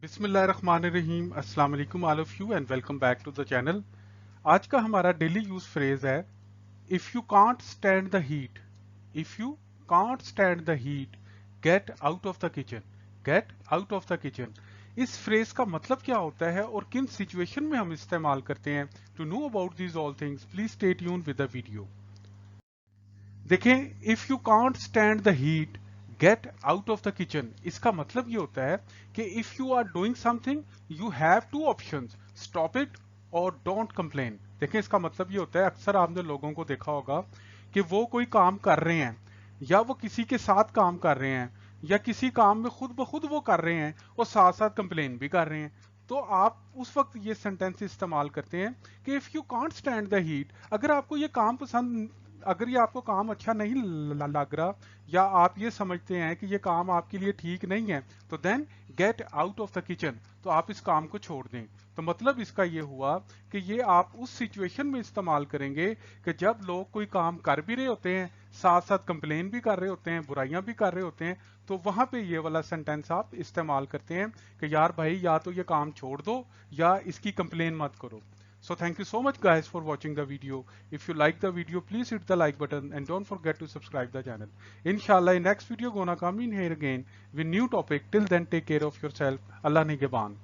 बिस्मिल्लाहिर्रहमानिर्रहीम अस्सलाम वालेकुम all of you and welcome back to the channel. आज का हमारा डेली यूज फ्रेज है if you can't stand the heat. If you can't stand the heat get out of the kitchen. Get out of the kitchen. इस phrase का मतलब क्या होता है और किन सिचुएशन में हम इस्तेमाल करते हैं? To know about these all things please stay tuned with the video. देखें, if you can't stand the heat get out of the kitchen, इसका मतलब ये होता है कि if you are doing something you have two options, stop it और don't complain. देखें, इसका मतलब ये होता है, अक्सर आपने लोगों को देखा होगा कि वो कोई काम कर रहे हैं या वो किसी के साथ काम कर रहे हैं या किसी काम में खुद ब खुद वो कर रहे हैं और साथ साथ कंप्लेन भी कर रहे हैं। तो आप उस वक्त ये सेंटेंस इस्तेमाल करते हैं कि if you can't stand the heat, अगर आपको ये काम पसंद, अगर ये आपको काम अच्छा नहीं लग रहा या आप ये समझते हैं कि ये काम आपके लिए ठीक नहीं है, तो then get out of the kitchen, तो आप इस काम को छोड़ दें। तो मतलब इसका ये हुआ कि ये आप उस सिचुएशन में इस्तेमाल करेंगे कि जब लोग कोई काम कर भी रहे होते हैं, साथ साथ कंप्लेन भी कर रहे होते हैं, बुराइयां भी कर रहे होते हैं, तो वहां पे ये वाला सेंटेंस आप इस्तेमाल करते हैं कि यार भाई, या तो ये काम छोड़ दो या इसकी कंप्लेन मत करो। So thank you so much guys for watching the video. If you like the video, please hit the like button and don't forget to subscribe the channel. Inshallah, in next video gonna come in here again with new topic. Till then, take care of yourself. Allah Nigeban.